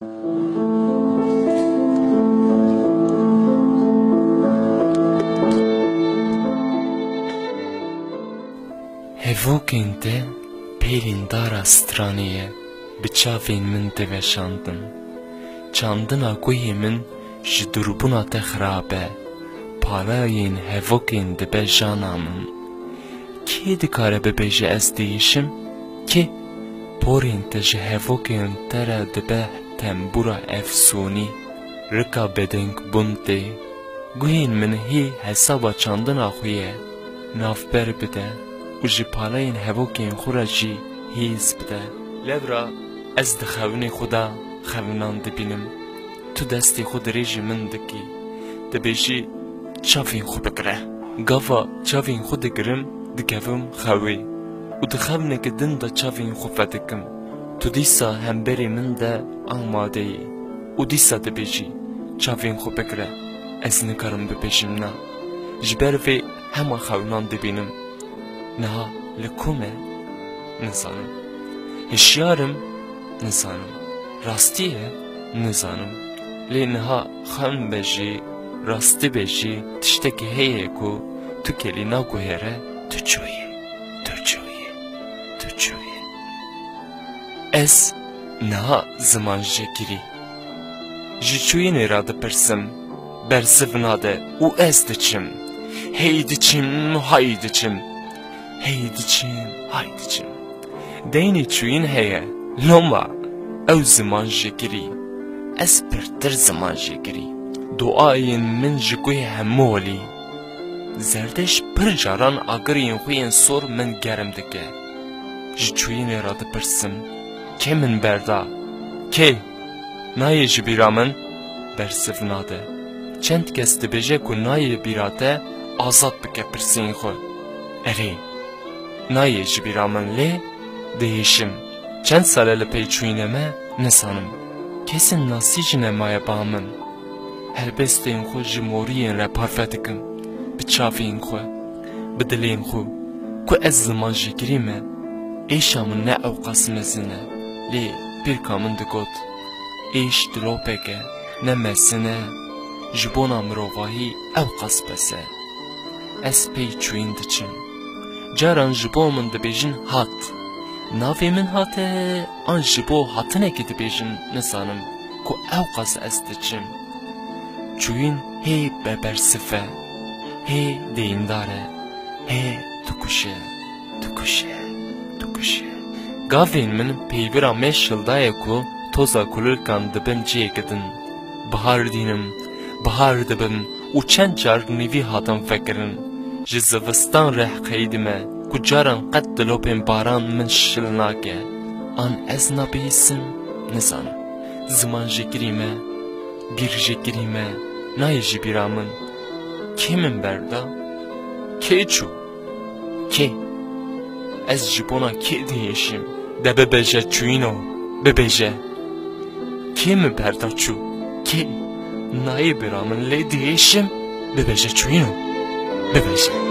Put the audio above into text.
Hevokên te pêlên dara straniyê bi çavên min diveşandin. Çandina guhê min ji durbûna te xirab e. Palayên hevokên dibe jana min. Kê dikare bibêje ez değişim? Kê? Porên te ji hevokên te re dibe tembûra efsûnî. Rika bedeng bûn tê. Guhên min hê hesaba çandina xwe ye. Navber bide. û ji palayên hevokên xwe re jî hêz bide. Levra ez di xewinê xwe de xewinan dibînim. Tu destê xwe dirêjî min dikî. Dibêjî çavên xwe bigire. Gava çavên xwe digirim dikevim xewê. û di xevinekê din de çavên xwe vedikim. Tu dîsa hemberê min de amade yî. û dîsa dibêjî çavên xwe bigire. Ez nikarim bibêjim na. Ji ber vê hema xewinan dibînim. Niha li ku me? Nizanim. Hişyarım? Nizanim. Rastî ye? Nizanim. Lê niha xewin be jî, rastî be jî tiştekî heye ku tu kelî naguhere tu çûyî, tu çûyî, tu çûyî. Ez niha ziman jekirî. Ji çûyînê ra dipirsim, bersiv nade û ez diçim. Hey diçim, hay diçim. Hey diçim, hay diçim. Deynê çûyîn heye, loma, ew ziman jekirî. Ez pirtir ziman jekirî. Duayên min ji guhê hemû welî. Zerdeş pir caran agirên xwe yên sor min germ dike. Ji çûyînê ra dipirsim, kê min berda? Kê? Nayê ji bîra min? Bersiv nade. Çend kes dibêje ku nayê bîra te azad bike pirsên xwe. Erê. Nayê ji bîra min lê değişim. Çend sale li pey çûyînê me nizanim. Kesin nasî ji nemaye ba min. Helbestên xwe ji moriyên re parve dikim. Bi çavên xwe, bi dilên xwe. Ku ez ziman jekirî me, êşa min ne ew qas mezin e. Lê pîrka min digot, êş dilopek e, ne mezin e. Ji bona mirovahî ew qas bes e. Ez pey çûyîn diçim. Caran ji bo min dibêjin hat. Navê min hat e, an ji bo hatinekê dibêjin nizanim ku ew qas ez diçim. Çûyîn hê bebersiv e, hê deyndar e, hê dikuşe, dikuşe, dikuşe. Gavên min peyvira me şildaye ku toza kulirkan dibin cêgidin. Bihar dînim, bihar dibim û çend car nîvî hatin vekirin. Ji zivistan reh qeydime ku caran qet dilopên baran min şil nake. An ez nabihîsim nizanim. Ziman jekirî me, bir jekirî me, nayê ji bîra min. Kê min berda? Kê çû? Kê? Ez ji bona kê değişim? De bibêje çûyîno, bibêje. Kê min berda çû? Kê? Nayê bîra min lê değişim? Bibêje çûyîno, bibêje.